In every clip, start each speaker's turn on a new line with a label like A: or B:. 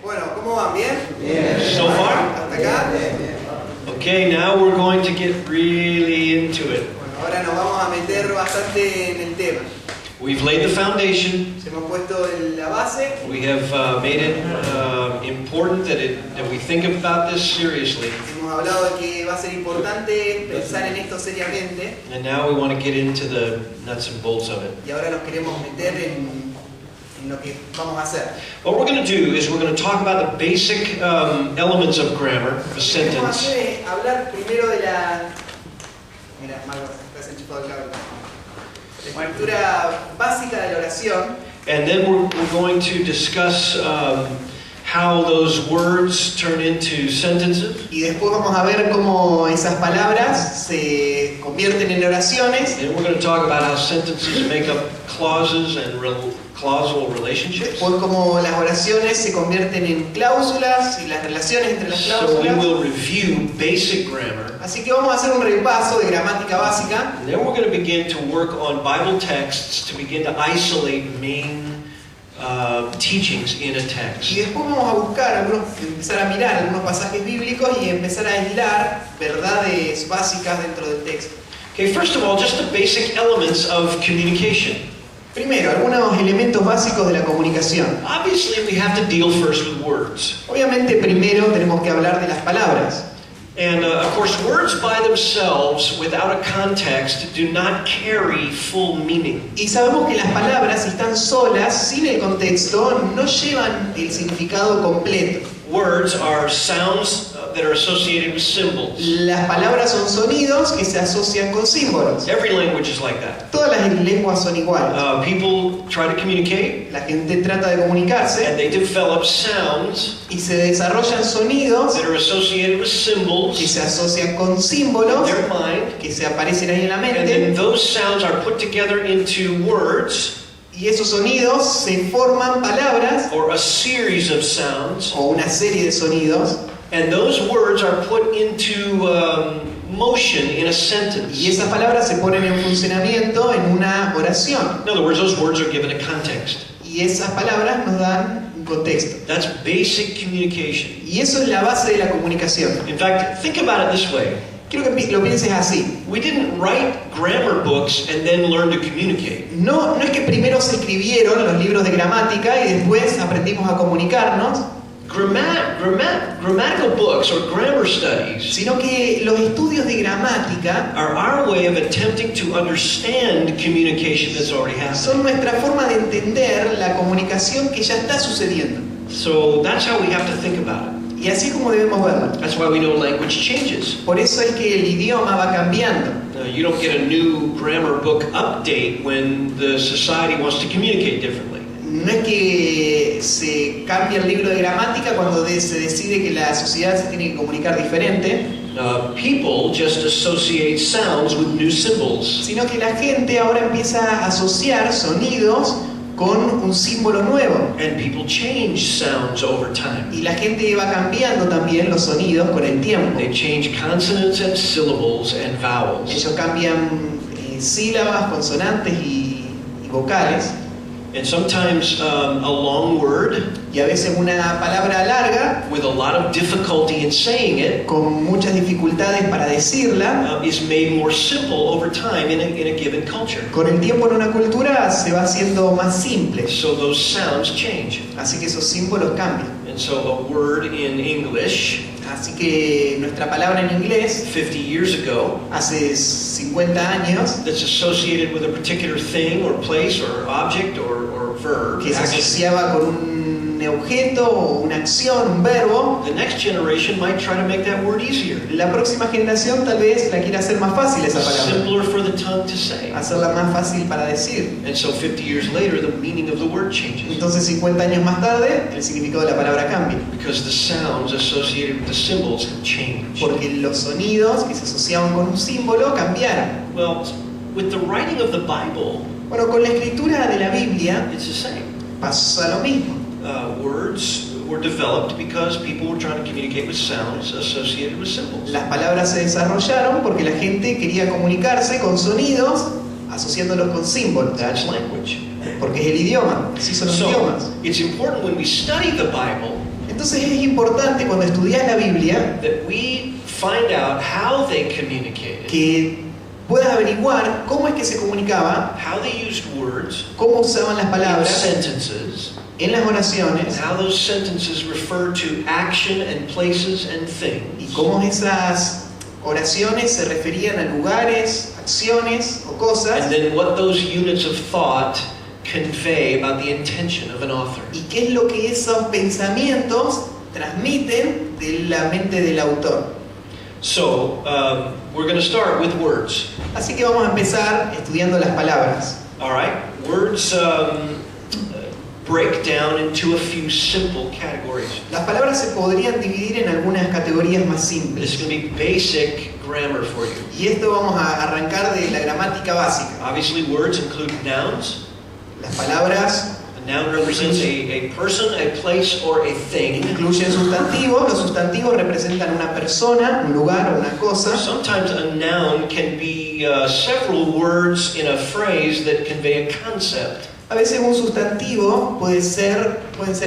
A: Bueno, ¿cómo van? ¿Bien?
B: So far?
A: ¿Hasta acá?
B: Okay, now we're going to get really into it.
A: Bueno, ahora nos vamos a meter bastante en el tema.
B: We've laid the foundation.
A: Se hemos puesto en la base.
B: We have made it important that we think about this seriously.
A: Hemos hablado de que va a ser importante pensar en esto seriamente.
B: And now we want to get into the nuts and bolts of it.
A: Y ahora nos queremos meter en lo que vamos a hacer.
B: What we're going to do is we're going to talk about the basic elements of grammar, of a
A: Lo que vamos a
B: sentence.
A: hacer es hablar primero de la... Mira, Marcos, estás enchufado el cable. La estructura básica de la oración.
B: And then we're going to discuss how those words turn into sentences.
A: Y después vamos a ver cómo esas palabras se convierten en oraciones.
B: And we're going to talk about how sentences make up clauses and clausal relationships.
A: Después cómo las oraciones se convierten en cláusulas y las relaciones entre las
B: So we
A: cláusulas.
B: will review basic grammar.
A: Así que vamos a hacer un repaso de gramática básica.
B: And then we're going to begin to work on Bible texts to begin to isolate main teachings in a
A: Y
B: text.
A: después vamos a buscar, empezar a mirar algunos pasajes bíblicos y empezar a aislar verdades básicas dentro del texto.
B: Okay, first of all, just the basic elements of communication.
A: Primero, algunos elementos básicos de la comunicación.
B: Obviously, we have to deal first with words.
A: Obviamente, primero tenemos que hablar de las palabras.
B: And of course, words by themselves, without a context, do not carry full meaning.
A: Y sabemos que las palabras, si están solas, sin el contexto, no llevan el significado completo.
B: Words are sounds that are associated with symbols.
A: Las palabras son sonidos que se asocian con símbolos.
B: Every language is like that.
A: Todas las lenguas son iguales.
B: People try to communicate,
A: La gente trata de comunicarse
B: and they develop sounds
A: y se desarrollan sonidos
B: that are associated with symbols
A: que
B: in
A: se asocian con símbolos
B: their mind,
A: que se aparecen ahí en la
B: and
A: mente.
B: then those sounds are put together into words
A: Y esos sonidos se forman palabras
B: or a series of sounds,
A: o una serie de sonidos.
B: and those words are put into motion in a sentence.
A: Y esas palabras se ponen en funcionamiento en una oración.
B: In other words, those words are given a context.
A: Y esas palabras nos dan un contexto.
B: That's basic communication.
A: Y eso es la base de la comunicación.
B: In fact, think about it this way.
A: Quiero que lo pienses así.
B: We didn't write grammar books and then learn to communicate.
A: No es que primero se escribieron los libros de gramática y después aprendimos a comunicarnos,
B: Grammatical books or grammar studies
A: sino que los estudios de gramática
B: are our way of attempting to understand communication that's already
A: son
B: happening.
A: nuestra forma de entender la comunicación que ya está sucediendo.
B: So that's how we have to think about it.
A: Y así es como debemos verlo.
B: That's why we know language changes.
A: Por eso es que el idioma va cambiando.
B: You don't get a new grammar book update when the society wants to communicate differently.
A: No es que se cambie el libro de gramática cuando se decide que la sociedad se tiene que comunicar diferente,
B: People just associate sounds with new symbols.
A: sino que la gente ahora empieza a asociar sonidos con un símbolo nuevo.
B: And people change sounds over time.
A: Y la gente va cambiando también los sonidos con el tiempo.
B: They change consonants and syllables and vowels.
A: Ellos cambian sílabas, consonantes y vocales.
B: And sometimes a long word
A: Y a veces una palabra larga,
B: with a lot of difficulty in saying it
A: con muchas dificultades para decirla,
B: is made more simple over time in a given culture.
A: con el tiempo en una cultura se va haciendo más simple.
B: So those sounds change.
A: Así que esos símbolos cambian.
B: And so a word in English
A: Así que nuestra palabra en inglés,
B: 50 years ago
A: hace 50 años,
B: that's associated with a particular thing or place or object or verb,
A: que se
B: action,
A: asociaba con un objeto o una acción, un verbo,
B: the next generation might try to make that word easier,
A: la próxima generación tal vez la quiera hacer más fácil esa palabra,
B: simpler for the tongue to say.
A: hacerla más fácil para decir.
B: And so 50 years later, the meaning of the word changes
A: Entonces 50 años más tarde, el significado de la palabra cambia,
B: because the sounds associated with the symbols have changed.
A: porque los sonidos que se asociaban con un símbolo cambiaron.
B: Well, with the writing of the Bible,
A: Bueno, con la escritura de la Biblia
B: it's the same.
A: pasa lo mismo.
B: Words were developed because people were trying to communicate with sounds associated with symbols.
A: Las palabras se desarrollaron porque la gente quería comunicarse con sonidos asociándolos con símbolos.
B: That's language.
A: porque es el idioma, así son los idiomas.
B: So, it's important when we study the Bible
A: Entonces es importante cuando estudias la Biblia
B: that we find out how they communicated,
A: que puedas averiguar cómo es que se comunicaba,
B: how they used words,
A: cómo usaban las
B: in
A: palabras
B: sentences,
A: en las
B: and
A: oraciones
B: how those sentences refer to action and places and
A: y
B: things.
A: cómo esas oraciones se referían a lugares, acciones o
B: And
A: cosas,
B: then what those units of thought convey about the intention of an author.
A: y qué es lo que esos pensamientos transmiten de la mente del autor.
B: So, we're going to start with words.
A: Así que vamos a empezar estudiando las palabras.
B: All right? Words break down into a few simple categories.
A: Las palabras se podrían dividir en algunas categorías más
B: This is
A: simples.
B: going to be basic grammar for you.
A: Y esto vamos a arrancar de la gramática básica.
B: Obviously, words include nouns.
A: Las palabras
B: A noun represents a person, a place, or a thing.
A: incluyen sustantivos. Los sustantivos representan una persona, un lugar o una cosa.
B: Sometimes a noun can be several words in a phrase that convey a concept.
A: A veces un sustantivo pueden ser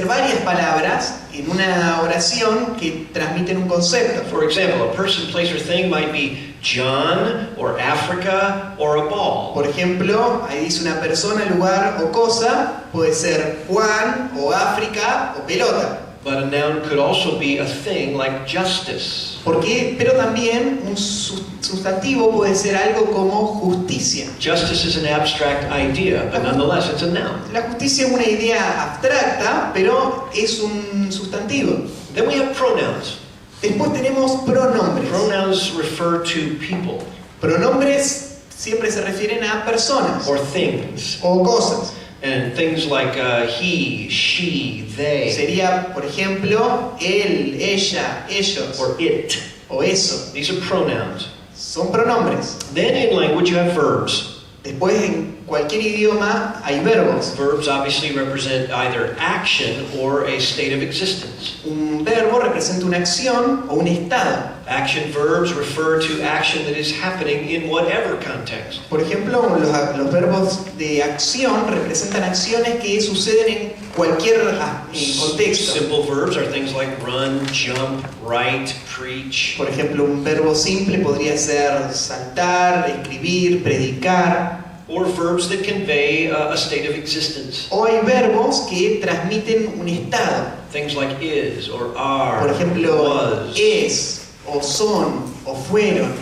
A: varias palabras en una oración que transmiten un concepto.
B: For example, a person, place, or thing might be John, or Africa, or a ball.
A: Por ejemplo, ahí dice una persona, lugar o cosa, puede ser Juan o África o pelota.
B: But a noun could also be a thing like justice.
A: Pero también un sustantivo puede ser algo como justicia.
B: Justice is an abstract idea, but nonetheless it's a noun.
A: La justicia es una idea abstracta, pero es un sustantivo.
B: Then we have pronouns.
A: Después tenemos pronombres.
B: Pronouns refer to people
A: Pronombres siempre se refieren a personas
B: or things.
A: o cosas.
B: And things like he, she, they,
A: Sería, por ejemplo, él, ella, ellos
B: or it.
A: o eso.
B: These are pronouns.
A: Son pronombres.
B: Then in language you have verbs.
A: Después, en cualquier idioma hay verbos.
B: Verbs obviously represent either action or a state of existence.
A: Un verbo representa una acción o un estado.
B: Action verbs refer to action that is happening in whatever context.
A: Por ejemplo, los verbos de acción representan acciones que suceden en cualquier contexto.
B: Simple verbs are things like run, jump, write, preach.
A: Por ejemplo, un verbo simple podría ser saltar, escribir, predicar.
B: Or verbs that convey a state of existence.
A: O hay verbos que transmiten un estado.
B: Things like is or are,
A: Por ejemplo,
B: was.
A: es, o son, o fueron.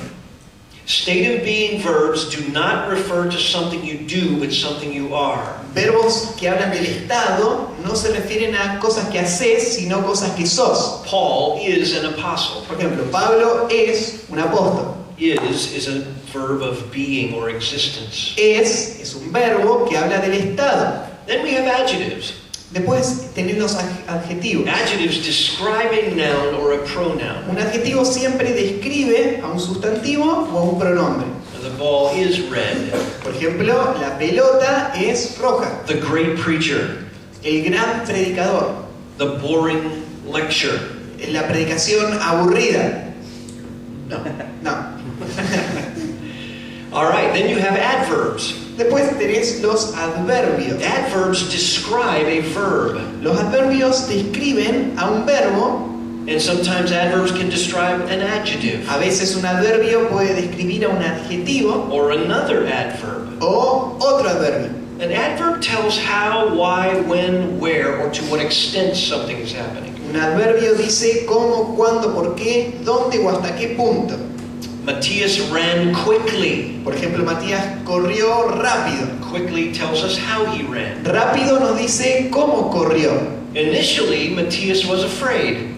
B: State of being verbs do not refer to something you do, but something you are.
A: Verbos que hablan del estado no se refieren a cosas que haces, sino cosas que sos.
B: Paul is an apostle.
A: Por ejemplo, Pablo es un apóstol.
B: Is a verb of being or existence.
A: Es un verbo que habla del estado.
B: Then we have adjectives.
A: Después tenemos los adjetivos.
B: Adjectives describe a noun or a pronoun.
A: Un adjetivo siempre describe a un sustantivo o a un pronombre.
B: The ball is red.
A: Por ejemplo, la pelota es roja.
B: The great preacher.
A: El gran predicador.
B: The boring lecture.
A: La predicación aburrida. No.
B: All right, then you have adverbs.
A: Después tenés los adverbios.
B: Adverbs describe a verb.
A: Los adverbios describen a un verbo.
B: And sometimes adverbs can describe an adjective.
A: A veces un adverbio puede describir a un adjetivo
B: Or another adverb.
A: o otro adverbio.
B: An adverb tells how, why, when, where, or to what extent something is happening.
A: Un adverbio dice cómo, cuándo, por qué, dónde o hasta qué punto.
B: Matthias ran quickly.
A: Por ejemplo, Matías corrió rápido.
B: Quickly tells us how he ran.
A: Rápido nos dice cómo corrió.
B: Initially, Matthias was afraid.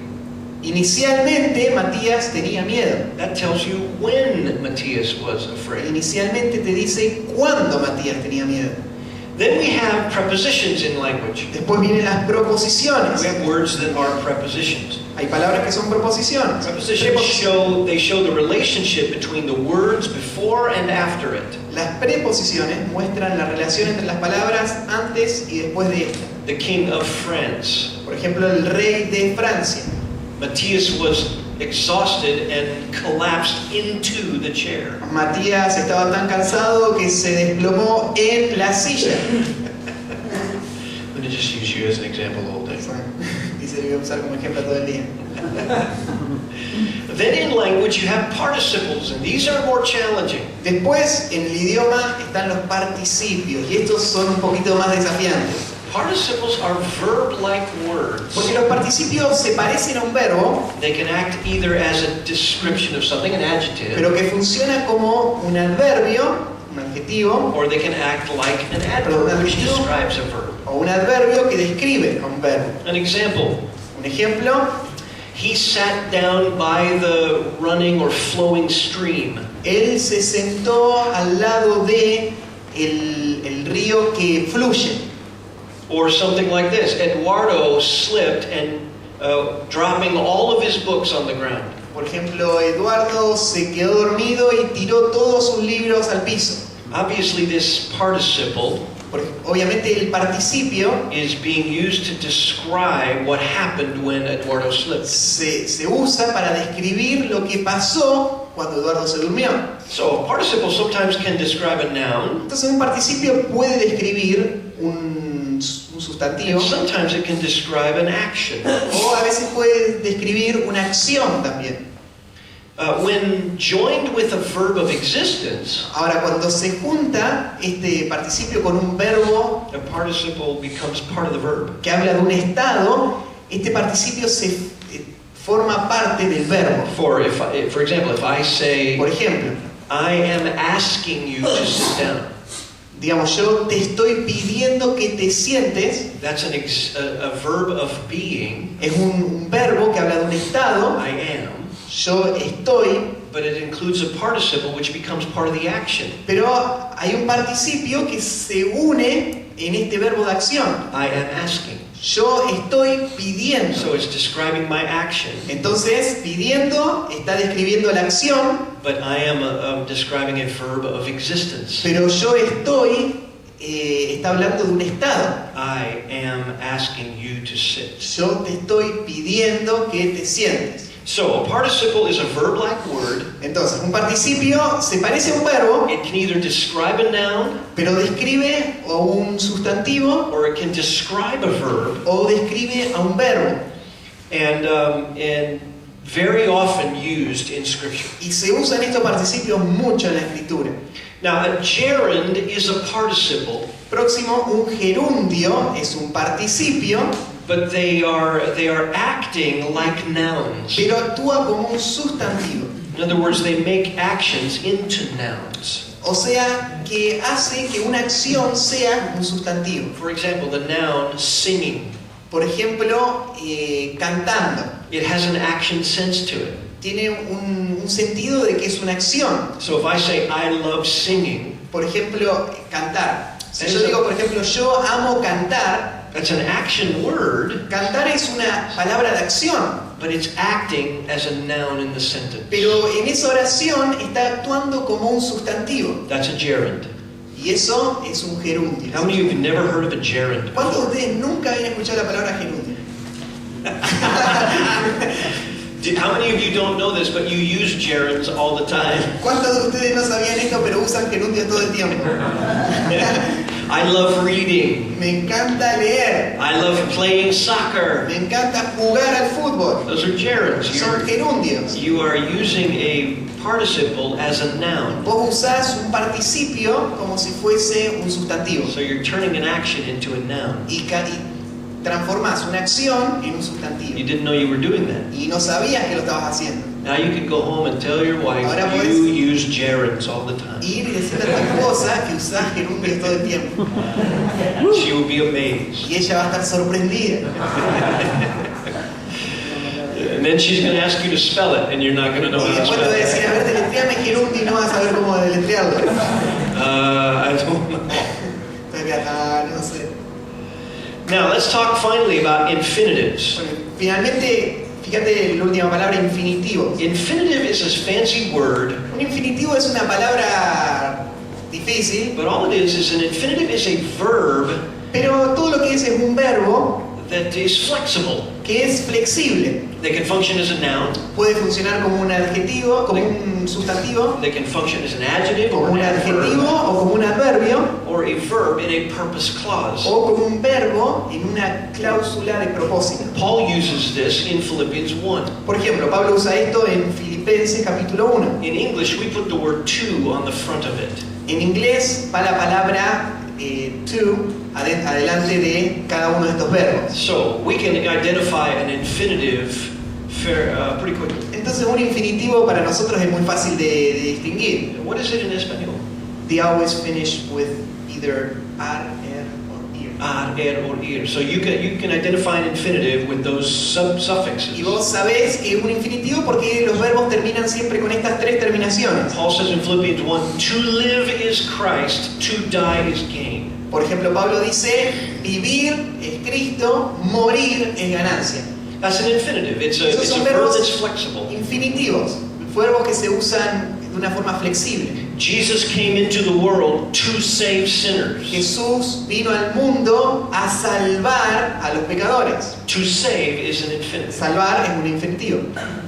A: Inicialmente Matías tenía miedo.
B: That tells you when Matthias was afraid.
A: Inicialmente te dice cuándo Matías tenía miedo.
B: Then we have prepositions in language.
A: Después vienen las proposiciones.
B: We have words that are prepositions.
A: Hay palabras que son proposiciones.
B: Prepositions show the relationship between the words before and after it.
A: Las preposiciones muestran la relación entre las palabras antes y después de esta.
B: The king of France.
A: Por ejemplo, el rey de Francia.
B: Matthias was exhausted and collapsed into the chair.
A: Matías estaba tan cansado que se desplomó en la silla.
B: you as an example the whole day.
A: Dice que voy a usar como ejemplo todo el día.
B: Then in language you have participles, and these are more challenging.
A: Después, en el idioma están los participios, y estos son un poquito más desafiantes.
B: Participles are verb-like words.
A: Porque los participios se parecen a un verbo,
B: They can act either as a description of something, an adjective,
A: pero que funciona como un adverbio, un adjetivo,
B: or they can act like an adverb, which describes a verb.
A: o un adverbio que describe a un verbo.
B: An example,
A: Un ejemplo,
B: he sat down by the running or flowing stream.
A: él se sentó al lado de el río que fluye.
B: Or something like this, Eduardo slipped and dropping all of his books on the ground.
A: Por ejemplo, Eduardo se quedó dormido y tiró todos sus libros al piso.
B: Obviously this participle
A: Porque obviamente el participio
B: is being used to describe what happened when Eduardo slipped.
A: se usa para describir lo que pasó cuando Eduardo se durmió.
B: So a participle sometimes can describe a noun,
A: Entonces un participio puede describir un sustantivo,
B: and sometimes it can describe an action.
A: o a veces puede describir una acción también.
B: When joined with a verb of existence,
A: Ahora, cuando se junta este participio con un verbo
B: a participle becomes part of the verb.
A: que habla de un estado, este participio forma parte del verbo.
B: For example, if I say,
A: Por ejemplo,
B: I am asking you to sit down,
A: digamos, yo te estoy pidiendo que te sientes,
B: that's a verb of being.
A: es un verbo que habla de un estado,
B: I am.
A: yo estoy,
B: But it includes a participle which becomes part of the action.
A: pero hay un participio que se une en este verbo de acción.
B: I am asking.
A: Yo estoy pidiendo.
B: So it's describing my action,
A: Entonces, pidiendo está describiendo la acción,
B: but I am describing a verb of existence.
A: pero yo estoy está hablando de un estado.
B: I am asking you to sit.
A: Yo te estoy pidiendo que te sientes.
B: So a participle is a verb-like word.
A: Entonces, un participio se parece a un verbo,
B: It can either describe a noun,
A: pero describe a un sustantivo
B: or it can describe a verb,
A: o describe a un verbo.
B: and very often used in Scripture.
A: Y se usan estos participios mucho en la escritura.
B: Now, a gerund is a participle,
A: Próximo, un gerundio es un participio,
B: but they are acting like nouns.
A: pero actúa como un sustantivo.
B: In other words, they make actions into nouns.
A: O sea, que hace que una acción sea un sustantivo.
B: For example, the noun singing.
A: Por ejemplo, cantando.
B: It has an action sense to it.
A: Tiene un sentido de que es una acción.
B: So if I say I love singing,
A: Por ejemplo, cantar. Si yo digo, por ejemplo, yo amo cantar,
B: that's an action word,
A: cantar es una palabra de acción,
B: but it's acting as a noun in the sentence.
A: pero en esa oración está actuando como un sustantivo.
B: That's a gerund.
A: Y eso es un gerundio.
B: How many of you have never heard of a gerund?
A: ¿Cuántos de ustedes nunca habían escuchado la palabra gerundio?
B: How many of you don't know this, but you use gerunds all the time?
A: ¿Cuántos de ustedes no sabían esto, pero usan gerundios todo el tiempo?
B: I love reading.
A: Me encanta leer.
B: I love playing soccer.
A: Me encanta jugar al fútbol.
B: Those are gerunds.
A: Son gerundios.
B: You are using a participle as a noun.
A: Vos usás un participio como si fuese un sustantivo.
B: So you're turning an action into a noun.
A: Y transformás una acción en un sustantivo.
B: You didn't know you were doing that.
A: Y no sabías que lo estabas haciendo.
B: Now you can go home and tell your wife
A: Ahora
B: you
A: puedes
B: use gerunds all the time.
A: Ir y decirle a tu esposa que usás gerundios todo el tiempo.
B: She will be amazed.
A: Y ella va a estar sorprendida.
B: And then she's going to ask you to spell it, and you're not going to know
A: Y
B: how to
A: después te
B: spell
A: va a decir,
B: it.
A: a ver, deletréame gerundio y no vas a saber cómo deletrearlo.
B: I don't know.
A: No sé.
B: Now let's talk finally about infinitives.
A: Bueno, finalmente, fíjate la última palabra, infinitivo.
B: Infinitive is a fancy word,
A: Un infinitivo es una palabra difícil,
B: but all it is an infinitive is a verb
A: pero todo lo que es un verbo
B: that is flexible.
A: que es flexible.
B: They can function as a noun.
A: Puede funcionar como un adjetivo, como un sustantivo,
B: They can function as an adjective
A: como
B: or
A: un
B: an
A: adjetivo
B: adverb,
A: o como un adverbio,
B: or a verb in a purpose clause.
A: o como un verbo en una cláusula de propósito.
B: Paul uses this in Philippians 1.
A: Por ejemplo, Pablo usa esto en Filipenses capítulo 1.
B: In English, we put the word to on the front of it.
A: En inglés va la palabra to adelante de cada uno de estos verbos.
B: So we can identify an infinitive pretty quickly.
A: Entonces un infinitivo para nosotros es muy fácil de distinguir.
B: What is it in español?
A: They always finish with either ar, or ir.
B: Ar, or ir. So you can identify an infinitive with those suffixes.
A: Y vos sabés que es un infinitivo porque los verbos terminan siempre con estas tres terminaciones.
B: Paul says in Philippians 1, to live is Christ, to die is gain.
A: Por ejemplo, Pablo dice, vivir es Cristo, morir es ganancia.
B: That's an infinitive. It's a
A: Esos son
B: verb
A: verbos
B: that's flexible.
A: infinitivos, verbos que se usan de una forma flexible.
B: Jesus came into the world to save sinners.
A: Jesús vino al mundo a salvar a los pecadores.
B: To save is an infinitive.
A: Salvar es un infinitivo.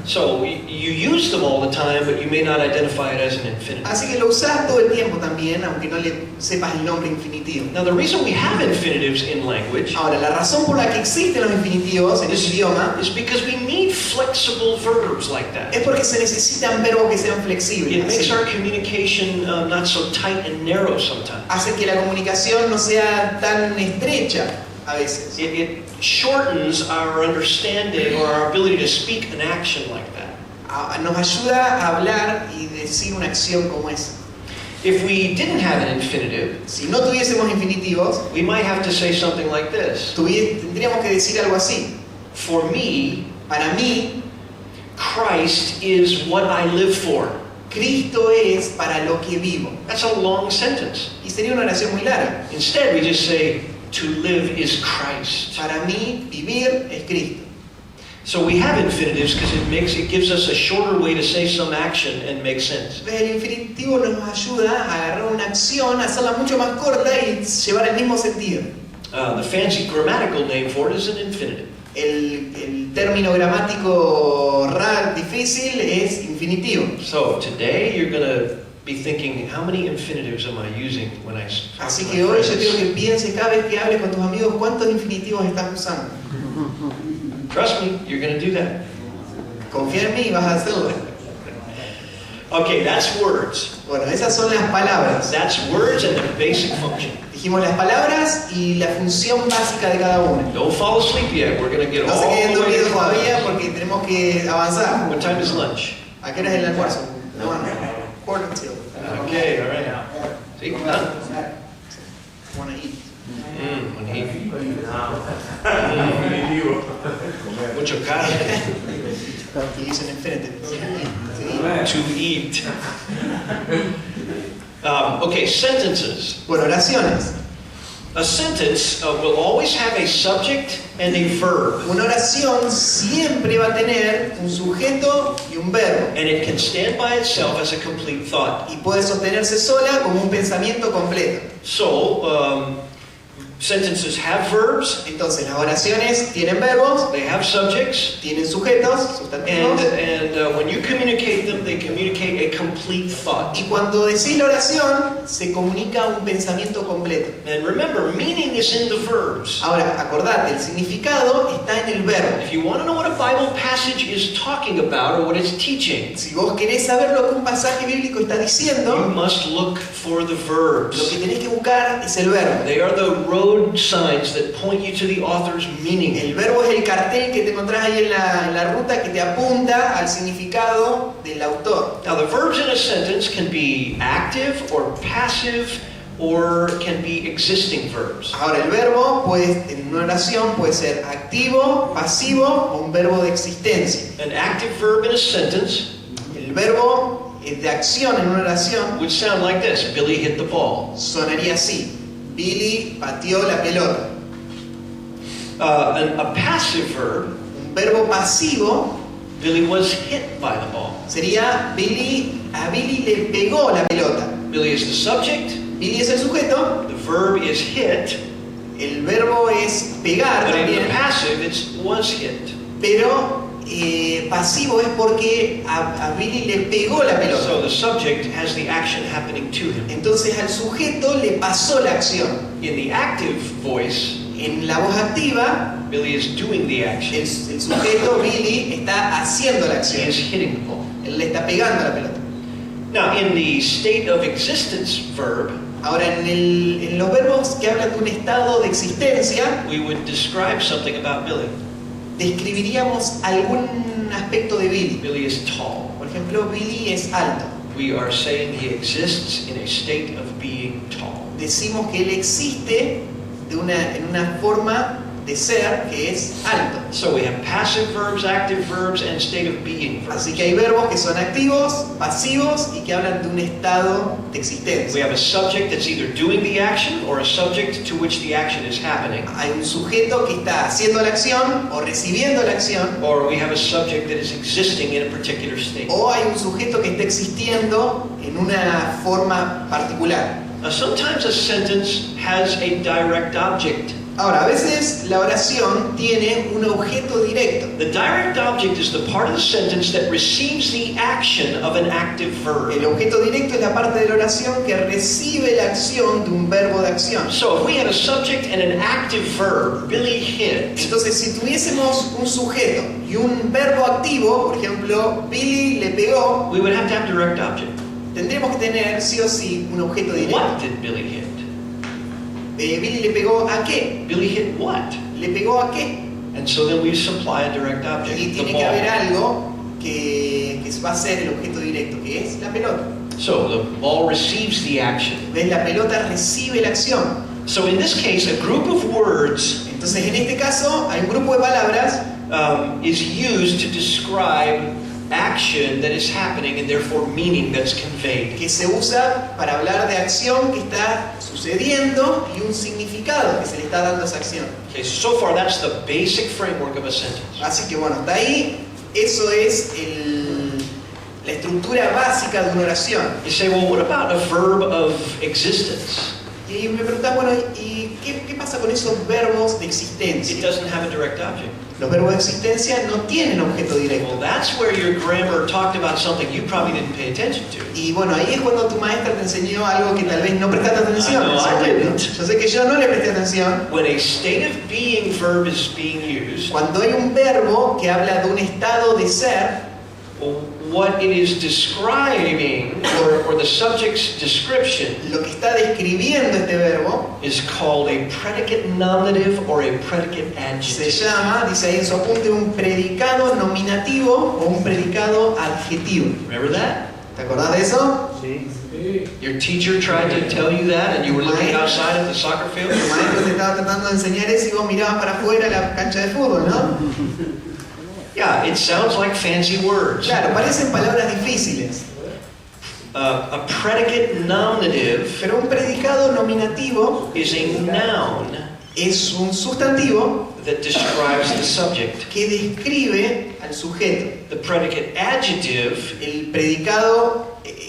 B: So you use them all the time, but you may not identify it as an infinitive.
A: Así que lo usás todo el tiempo también, aunque no le sepas el nombre infinitivo.
B: Now the reason we have infinitives in language
A: Ahora, la razón por la que existen los infinitivos en el idioma
B: is because we need flexible verbs like that.
A: es porque se necesitan verbos que sean flexibles.
B: It makes our communication not so tight and narrow sometimes.
A: Hace que la comunicación no sea tan estrecha a veces.
B: It shortens our understanding or our ability to speak an action like that.
A: Nos ayuda a hablar y decir una acción como esa.
B: If we didn't have an infinitive,
A: Si no tuviésemos infinitivos,
B: we might have to say something like this.
A: tendríamos que decir algo así.
B: For me,
A: Para mí,
B: Christ is what I live for.
A: Cristo es para lo que vivo.
B: That's a long sentence.
A: Y sería una oración muy larga.
B: Instead, we just say, to live is Christ.
A: Para mí, vivir es Cristo.
B: So we have infinitives because it gives us a shorter way to say some action and make sense.
A: El infinitivo nos ayuda a agarrar una acción, a hacerla mucho más corta y llevar el mismo sentido.
B: The fancy grammatical name for it is an infinitive.
A: El término gramático difícil es infinitivo.
B: So today you're going to be thinking, how many infinitives am I using when I talk
A: Así
B: to
A: que
B: my
A: hoy yo
B: friends?
A: quiero que pienses cada vez que hables con tus amigos cuántos infinitivos estás usando.
B: Trust me, you're going to do that.
A: Confía en mí y vas a hacerlo.
B: Okay, that's words.
A: Bueno, esas son las palabras.
B: That's words and their basic function.
A: Dijimos las palabras y la función básica de cada una.
B: Don't fall asleep yet. We're going to get
A: No se
B: all
A: queden
B: the way
A: dormidos
B: to
A: todavía
B: lunch.
A: porque tenemos que avanzar.
B: What time is lunch?
A: ¿A qué hora es el almuerzo? Bueno, quarter till.
B: Okay, all right. See, done.
A: Wanna eat.
B: When he mucho carne
A: Y dicen infinitive.
B: to eat. Okay, sentences.
A: Bueno, oraciones.
B: A sentence will always have a subject and a verb,
A: Una oración siempre va a tener un sujeto y un verbo.
B: and it can stand by itself as a complete thought.
A: Y puede sostenerse sola como un pensamiento completo.
B: So, sentences have verbs,
A: Entonces, las oraciones tienen verbos,
B: they have subjects,
A: tienen sujetos, sustantivos.
B: and when you communicate them, they communicate a complete thought.
A: Y cuando decís la oración, se comunica un pensamiento completo.
B: And remember, meaning is in the verbs.
A: Ahora, acordate, el significado está en el verbo.
B: If you want to know what a Bible passage is talking about or what it's teaching,
A: Si vos querés saber lo que un pasaje bíblico está
B: you
A: diciendo,
B: must look for the
A: lo
B: verbs.
A: que tenés que buscar es el verbo.
B: They are the road signs that point you to the author's meaning.
A: El verbo es el cartel que te encontrás ahí en la ruta que te apunta al significado del autor.
B: Now, the verbs in a sentence can be active or passive or can be existing verbs.
A: Ahora, el verbo en una oración puede ser activo, pasivo o un verbo de existencia.
B: An active verb in a sentence
A: El verbo de acción en una oración
B: would sound like this: Billy hit the ball.
A: sonaría así. Billy pateó la pelota.
B: A passive verb,
A: Un verbo pasivo
B: Billy was hit by the ball.
A: sería a Billy le pegó la pelota.
B: Billy is the subject,
A: Billy es el sujeto,
B: the verb is hit,
A: el verbo es pegar
B: But in
A: también,
B: the passive, it's was hit.
A: pero pasivo es porque a Billy le pegó la pelota.
B: So the subject has the action happening to him.
A: Entonces al sujeto le pasó la acción.
B: In the active voice,
A: En la voz activa,
B: Billy is doing the action.
A: el sujeto, Billy, está haciendo la
B: He
A: acción.
B: is hitting the ball.
A: Él le está pegando la pelota.
B: Now, in the state of existence verb,
A: Ahora, en los verbos que hablan de un estado de existencia,
B: we would describe something about Billy.
A: describiríamos algún aspecto de Billy.
B: Billy is tall.
A: Por ejemplo, Billy es alto.
B: We are saying he exists in a state of being tall.
A: Decimos que él existe en una forma de ser que es alto.
B: So we have passive verbs, active verbs, and state of being verbs.
A: Así que hay verbos que son activos, pasivos y que hablan de un estado de
B: We
A: existencia.
B: have a subject that's either doing the action or a subject to which the action is happening.
A: Hay un sujeto que está haciendo la acción o recibiendo la acción,
B: Or we have a subject that is existing in a particular state.
A: o hay un sujeto que está existiendo en una forma particular.
B: Now, sometimes a sentence has a direct object.
A: Ahora, a veces la oración tiene un objeto directo.
B: The direct object is the part of the sentence that receives the action of an active
A: El
B: verb.
A: objeto directo es la parte de la oración que recibe la acción de un verbo de acción.
B: So if we had a subject and an active verb, Billy hit,
A: Entonces, si tuviésemos un sujeto y un verbo activo, por ejemplo, Billy le pegó,
B: we would have to have direct object.
A: tendríamos que tener sí o sí un objeto directo.
B: What did Billy hit?
A: Billy le pegó a qué?
B: Billy hit what?
A: ¿Le pegó a qué?
B: And so then we supply a direct object,
A: Y
B: the
A: tiene que haber
B: ball.
A: algo que va a ser el objeto directo, que es la pelota.
B: So the ball receives the action.
A: ¿Ves? La pelota recibe la acción.
B: So in this case, a group of words
A: Entonces, en este caso, hay un grupo de palabras
B: is used to describe action that is happening and therefore meaning that's conveyed.
A: que se usa para hablar de acción que está sucediendo y un significado que se le está dando a esa acción.
B: Okay, so far that's the basic framework of a sentence.
A: Así que bueno, hasta ahí, eso es la estructura básica de una oración.
B: You say, well, what about a verb of existence?
A: Y me preguntan, bueno, ¿y qué pasa con esos verbos de
B: It
A: existencia?
B: doesn't have a direct object.
A: Los verbos de existencia no tienen objeto directo.
B: Well, that's where your grammar talked about something you probably didn't pay attention to.
A: Y bueno, ahí es cuando tu maestra te enseñó algo que tal vez no prestaste atención.
B: No,
A: en ese
B: I
A: momento.
B: didn't.
A: Yo sé que yo no le presté atención.
B: When a state of being verb is being used,
A: Cuando hay un verbo que habla de un estado de ser,
B: what it is describing, or the subject's description,
A: lo que está describiendo este verbo
B: is called a predicate nominative or a predicate
A: se
B: adjective.
A: llama, dice ahí en su apunte, un predicado nominativo o un predicado adjetivo.
B: Remember that?
A: ¿Te acordás de eso?
B: Your teacher tried to tell you that and you were looking outside at the soccer field?
A: Tu maestro te estaba tratando de enseñar eso y vos mirabas para afuera la cancha de fútbol, ¿no?
B: Yeah, it sounds like fancy words.
A: Claro, parecen palabras difíciles,
B: A predicate nominative
A: pero un predicado nominativo
B: is a noun
A: es un sustantivo
B: that describes the subject.
A: que describe al sujeto.
B: The predicate adjective
A: El predicado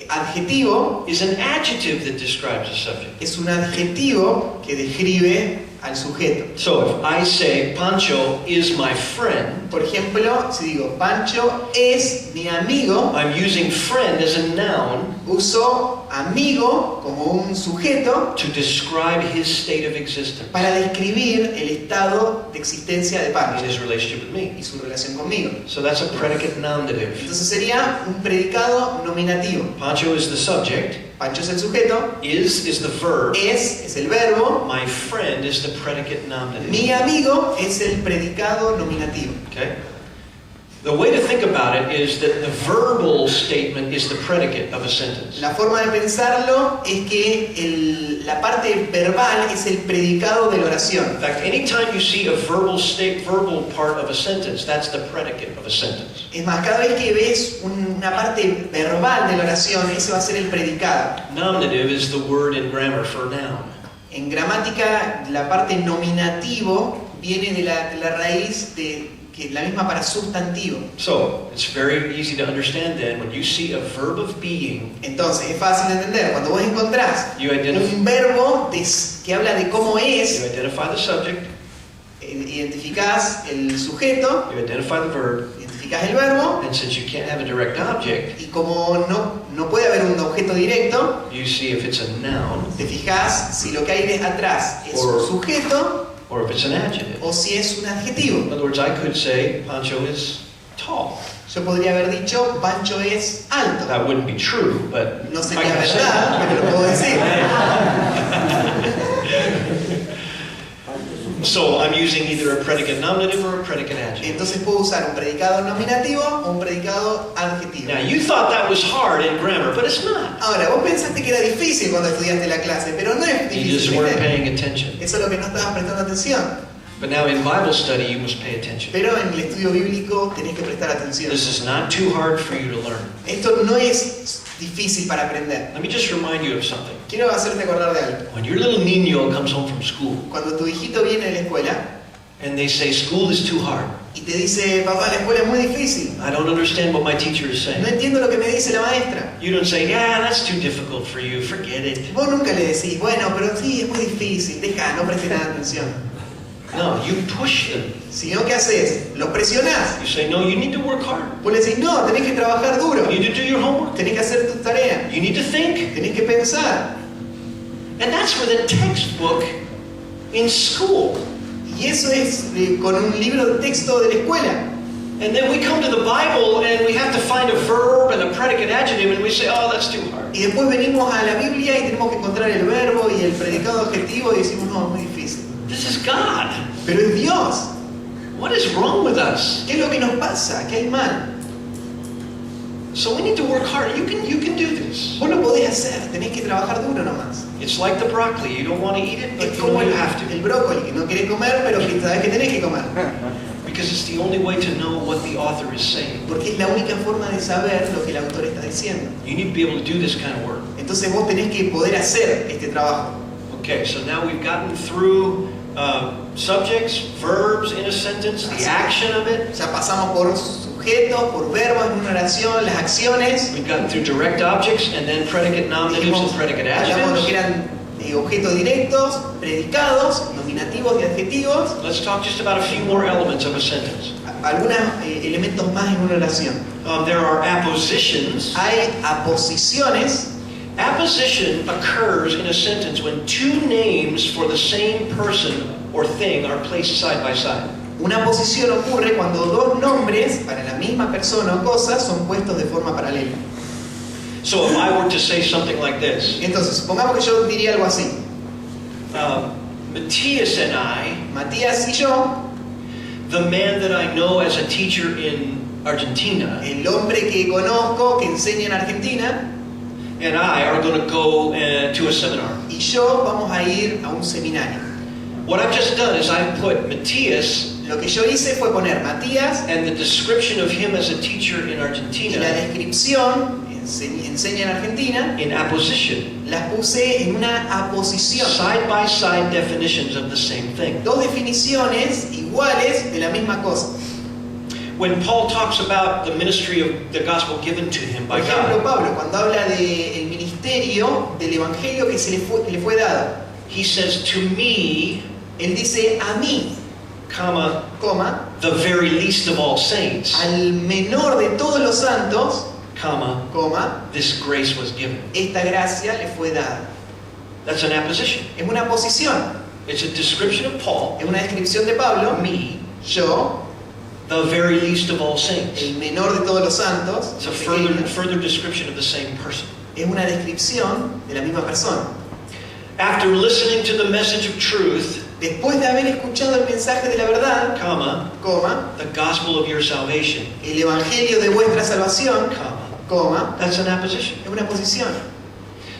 A: adjetivo
B: is an adjective that describes the subject.
A: es un adjetivo que describe al sujeto.
B: So if I say Pancho is my friend,
A: Por ejemplo, si digo Pancho es mi amigo,
B: I'm using friend as a noun
A: uso amigo como un sujeto
B: to describe his state of existence
A: para describir el estado de existencia de
B: in
A: Pancho
B: his relationship with me.
A: y su relación conmigo.
B: So that's a predicate nominative.
A: Entonces sería un predicado nominativo.
B: Pancho is the subject,
A: Pancho es el sujeto,
B: is the verb,
A: es el verbo,
B: my friend is the predicate nominative.
A: mi amigo es el predicado nominativo.
B: Okay? The way to think about it is that the verbal statement is the predicate of a sentence.
A: La forma de pensarlo es que la parte verbal es el predicado de la oración.
B: In fact, anytime you see a verbal part of a sentence, that's the predicate of a sentence.
A: Es más, cada vez que ves una parte verbal de la oración, ese va a ser el predicado.
B: Nominative is the word in grammar for noun.
A: En gramática, la parte nominativo viene de la raíz de que la misma para sustantivo.
B: So, it's very easy to understand then when you see a verb of being,
A: Entonces es fácil de entender. Cuando vos encontrás
B: you identify,
A: un verbo que habla de cómo
B: you
A: es,
B: identify the subject,
A: identificás el sujeto,
B: you identify the verb,
A: identificás el verbo,
B: and since you can't have a direct object,
A: y como no puede haber un objeto directo,
B: you see if it's a noun
A: te fijás si lo que hay atrás es un sujeto
B: or if it's an adjective.
A: o si es un adjetivo.
B: In other words, I could say Pancho is tall.
A: Yo podría haber dicho Pancho es alto.
B: That wouldn't be true, but
A: No
B: I
A: sería
B: can say
A: verdad,
B: that.
A: pero lo puedo decir.
B: So I'm using either a predicate nominative or a predicate adjective.
A: Entonces puedo usar un predicado nominativo o un predicado adjetivo.
B: Now you thought that was hard in grammar, but it's not.
A: Ahora, vos pensaste que era difícil cuando estudiaste la clase, pero no es
B: You just
A: difícil.
B: weren't
A: ¿viste?
B: paying attention.
A: Eso es lo que no estabas prestando atención.
B: But now in Bible study, you must pay attention.
A: Pero en el estudio bíblico tenés que prestar atención.
B: This is not too hard for you to learn.
A: Esto no es difícil para aprender.
B: Let me just remind you of something.
A: Quiero hacerte acordar de algo.
B: When your little niño comes home from school
A: Cuando tu hijito viene de la escuela
B: and they say school is too hard,
A: y te dice, papá, la escuela es muy difícil,
B: I don't understand what my teacher is
A: no
B: saying.
A: entiendo lo que me dice la maestra.
B: You don't say, yeah, that's too difficult for you, forget it.
A: Vos nunca le decís, bueno, pero sí, es muy difícil, deja, no prestes nada atención.
B: No, you push them.
A: Sino, ¿qué haces? Los presionás.
B: You say, no, you need to work hard.
A: Vos le decís, no, tenés que trabajar duro,
B: You need to do your homework.
A: tenés que hacer tu tarea,
B: You need to think.
A: tenés que pensar.
B: And that's with a textbook in school.
A: Y eso es con un libro de texto de la escuela.
B: And then we come to the Bible and we have to find a verb and a predicate adjective and we say, oh, that's too hard.
A: Y después venimos a la Biblia y tenemos que encontrar el verbo y el predicado adjetivo y decimos, no, es muy difícil.
B: This is God.
A: Pero es Dios.
B: What is wrong with us?
A: ¿Qué es lo que nos pasa? ¿Qué hay mal?
B: So we need to work hard. You can do this.
A: Vos lo podés hacer, tenés que trabajar duro nomás.
B: It's like the broccoli. You don't want to eat it, but
A: Es
B: you
A: como
B: know you have to.
A: el brócoli, que no querés comer, pero que sabés que tenés que comer.
B: Because it's the only way to know what the author is saying.
A: Porque es la única forma de saber lo que el autor está diciendo.
B: You need to be able to do this kind of work.
A: Entonces vos tenés que poder hacer este trabajo.
B: Okay, so now we've gotten through subjects, verbs in a sentence, the action of it.
A: Ya pasamos por sujetos, por verbos en una oración, las acciones.
B: We've gotten through direct objects and then predicate nominatives and predicate
A: Hablamos lo que
B: adjectives.
A: eran objetos directos, predicados, nominativos y adjetivos.
B: Let's talk just about a few more elements of a sentence.
A: Algunos elementos más en una oración.
B: There are appositions.
A: Hay aposiciones.
B: Apposition occurs in a sentence when two names for the same person or thing are placed side by side.
A: Una posición ocurre cuando dos nombres para la misma persona o cosa son puestos de forma paralela.
B: So if I were to say something like this,
A: Entonces, supongamos que yo diría algo así.
B: Matthias and I,
A: Matías y yo,
B: the man that I know as a teacher in Argentina,
A: el hombre que conozco que enseña en Argentina,
B: and I are going to go to a seminar.
A: y yo vamos a ir a un seminario.
B: What I've just done is I've put Matthias
A: Lo que yo hice fue poner Matías
B: and the description of him as a teacher in
A: y la
B: Argentina
A: descripción, enseña en Argentina,
B: in apposition.
A: las puse en una aposición.
B: Side by side definitions of the same thing.
A: Dos definiciones iguales de la misma cosa.
B: When Paul talks about the ministry of the gospel given to him
A: Por
B: by
A: ejemplo,
B: God,
A: Pablo, cuando habla del ministerio, del evangelio que le fue dado,
B: he says, to me,
A: él dice a mí,
B: comma,
A: coma,
B: the very least of all saints,
A: al menor de todos los santos,
B: comma,
A: coma,
B: this grace was given.
A: esta gracia le fue dada.
B: That's an apposition.
A: Es una posición,
B: It's a description of Paul,
A: es una descripción de Pablo,
B: me,
A: yo,
B: the very least of all saints.
A: el menor de todos los santos,
B: It's a
A: pequeño,
B: further description of the same person.
A: es una descripción de la misma persona.
B: After listening to the message of truth,
A: Después de haber escuchado el mensaje de la verdad,
B: comma,
A: coma,
B: the gospel of your salvation,
A: el evangelio de vuestra salvación,
B: comma,
A: coma,
B: that's an apposition.
A: es una posición.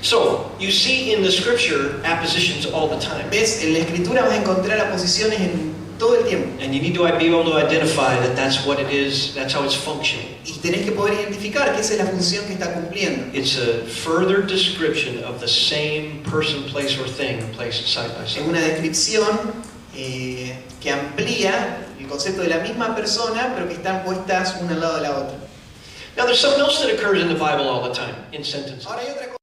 B: So, you see in the scripture appositions all the time.
A: ¿Ves? En la escritura vas a encontrar aposiciones en todo el tiempo.
B: And you need to be able to identify that that's what it is, that's how it's functioning.
A: Y tenés que poder identificar que esa es la función que está cumpliendo.
B: It's a further description of the same person, place, or thing placed side by
A: Es
B: side.
A: una descripción que amplía el concepto de la misma persona, pero que están puestas una al lado de la otra.
B: Now there's something else that occurs in the Bible all the time, in sentences.
A: Ahora hay otra cosa.